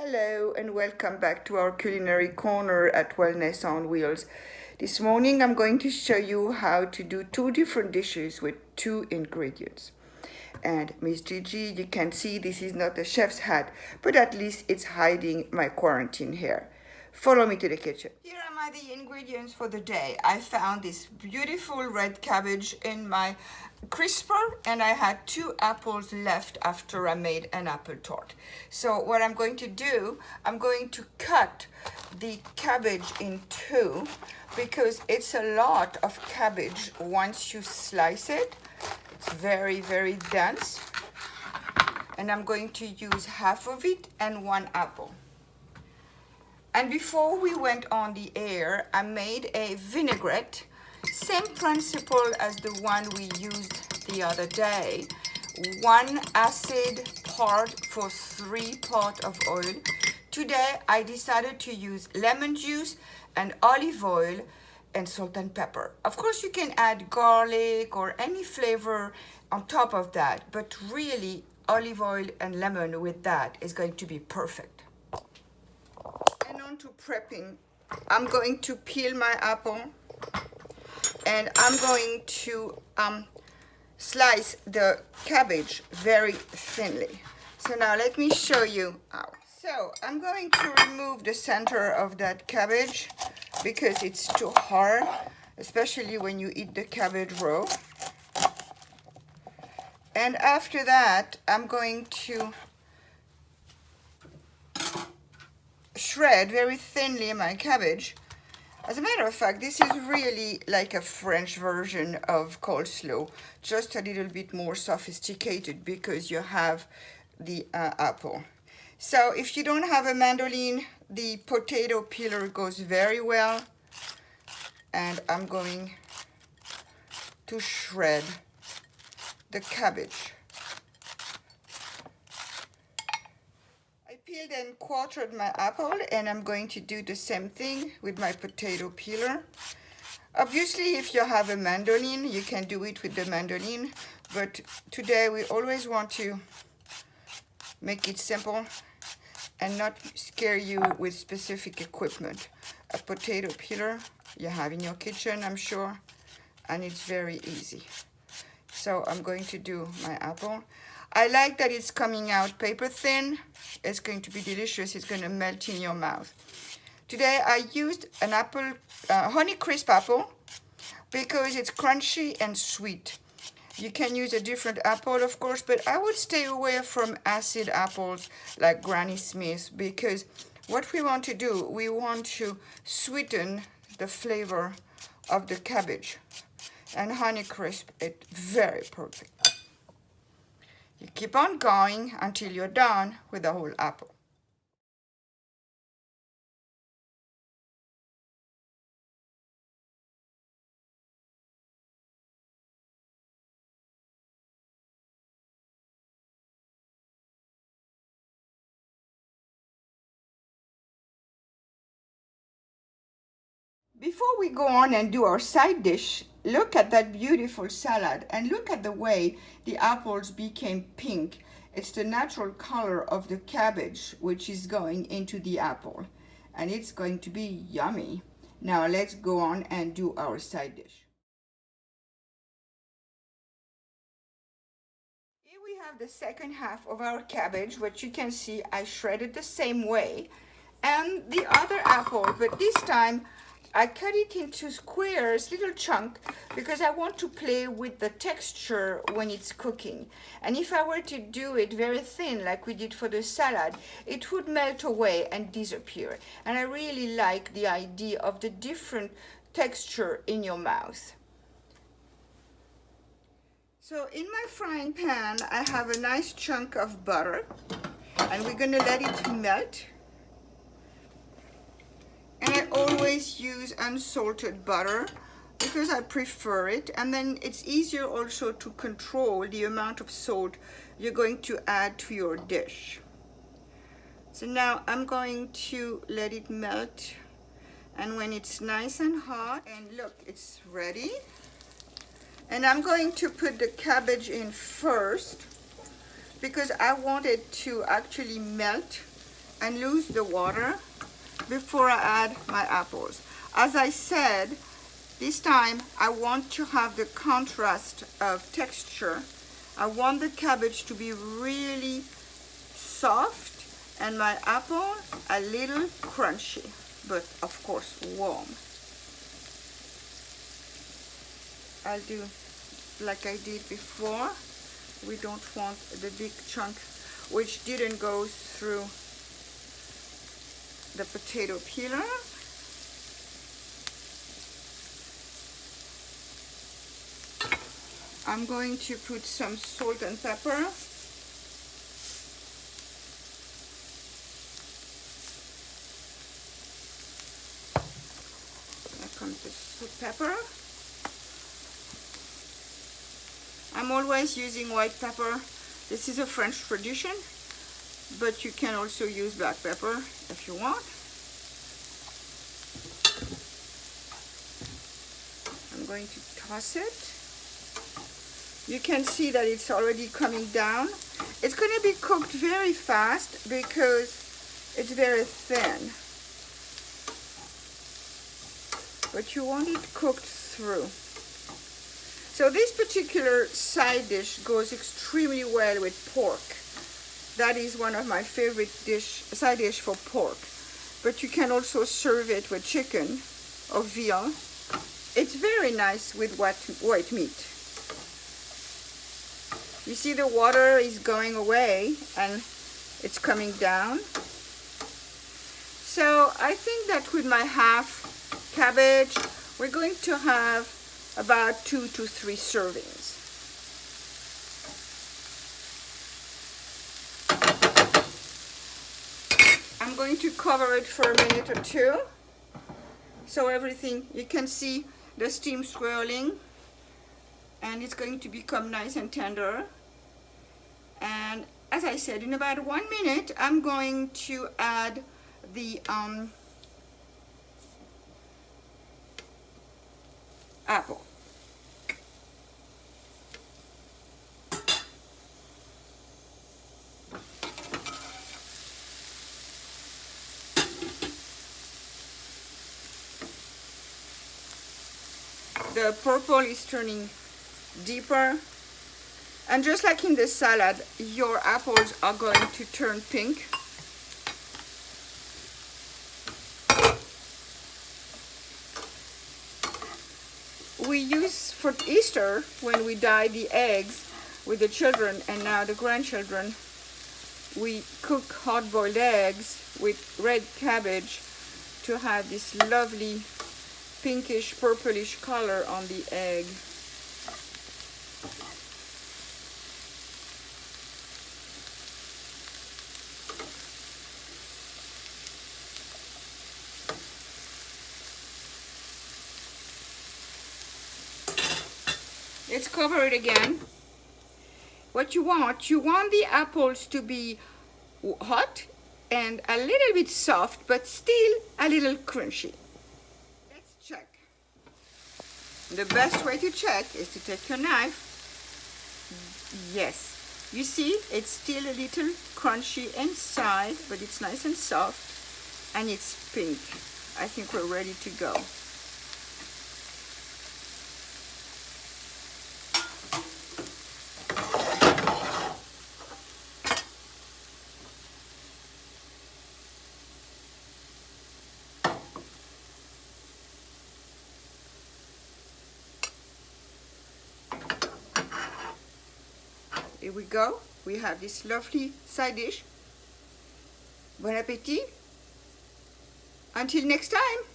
Hello and welcome back to our culinary corner at Wellness on Wheels. This morning I'm going to show you how to do two different dishes with two ingredients. And Miss Gigi, you can see this is not a chef's hat, but at least it's hiding my quarantine hair. Follow me to the kitchen. Here are the ingredients for the day. I found this beautiful red cabbage in my crisper, and I had 2 apples left after I made an apple tart. So what I'm going to do, I'm going to cut the cabbage in 2 because it's a lot of cabbage once you slice it. It's very, very dense. And I'm going to use half of it and 1 apple. And before we went on the air, I made a vinaigrette. Same principle as the one we used the other day. 1 acid part for 3 parts of oil. Today, I decided to use lemon juice and olive oil and salt and pepper. Of course, you can add garlic or any flavor on top of that, but really, olive oil and lemon with that is going to be perfect. And on to prepping. I'm going to peel my apple and I'm going to slice the cabbage very thinly. So now let me show you how. So I'm going to remove the center of that cabbage because it's too hard, especially when you eat the cabbage raw. And after that, I'm going to shred very thinly my cabbage. As a matter of fact, this is really like a French version of coleslaw, just a little bit more sophisticated because you have the apple. So if you don't have a mandolin, the potato peeler goes very well. And I'm going to shred the cabbage. I peeled and quartered my apple, and I'm going to do the same thing with my potato peeler. Obviously, if you have a mandolin, you can do it with the mandolin, but today we always want to make it simple and not scare you with specific equipment. A potato peeler you have in your kitchen, I'm sure, and it's very easy. So I'm going to do my apple. I like that it's coming out paper thin. It's going to be delicious. It's going to melt in your mouth. Today I used an apple, Honeycrisp apple, because it's crunchy and sweet. You can use a different apple, of course, but I would stay away from acid apples like Granny Smith because what we want to do, we want to sweeten the flavor of the cabbage. And Honeycrisp, it's very perfect. You keep on going until you're done with the whole apple. Before we go on and do our side dish, look at that beautiful salad and look at the way the apples became pink. It's the natural color of the cabbage which is going into the apple, and it's going to be yummy. Now let's go on and do our side dish. Here we have the second half of our cabbage, which you can see I shredded the same way, and the other apple, but this time I cut it into squares, little chunk, because I want to play with the texture when it's cooking. And if I were to do it very thin, like we did for the salad, it would melt away and disappear. And I really like the idea of the different texture in your mouth. So in my frying pan, I have a nice chunk of butter, and we're gonna let it melt. And I always use unsalted butter because I prefer it, and then it's easier also to control the amount of salt you're going to add to your dish. So now I'm going to let it melt, and when it's nice and hot, and look, it's ready. And I'm going to put the cabbage in first because I want it to actually melt and lose the water before I add my apples. As I said, this time I want to have the contrast of texture. I want the cabbage to be really soft and my apple a little crunchy, but of course warm. I'll do like I did before. We don't want the big chunk which didn't go through the potato peeler. I'm going to put some salt and pepper. There comes the salt pepper. I'm always using white pepper. This is a French tradition, but you can also use black pepper if you want. I'm going to toss it. You can see that it's already coming down. It's going to be cooked very fast because it's very thin. But you want it cooked through. So this particular side dish goes extremely well with pork. That is one of my favorite side dish for pork. But you can also serve it with chicken or veal. It's very nice with white meat. You see the water is going away and it's coming down. So I think that with my half cabbage, we're going to have about 2 to 3 servings. I'm going to cover it for a minute or two. So everything, you can see the steam swirling and it's going to become nice and tender. And as I said, in about 1 minute, I'm going to add the apple. The purple is turning deeper, and just like in the salad, your apples are going to turn pink. We use for Easter, when we dye the eggs with the children and now the grandchildren, we cook hard-boiled eggs with red cabbage to have this lovely pinkish purplish color on the egg. Let's cover it again. What you want the apples to be hot and a little bit soft, but still a little crunchy. Let's check. The best way to check is to take your knife. Yes, you see it's still a little crunchy inside, but it's nice and soft and it's pink. I think we're ready to go. Here we go. We have this lovely side dish. Bon appétit. Until next time.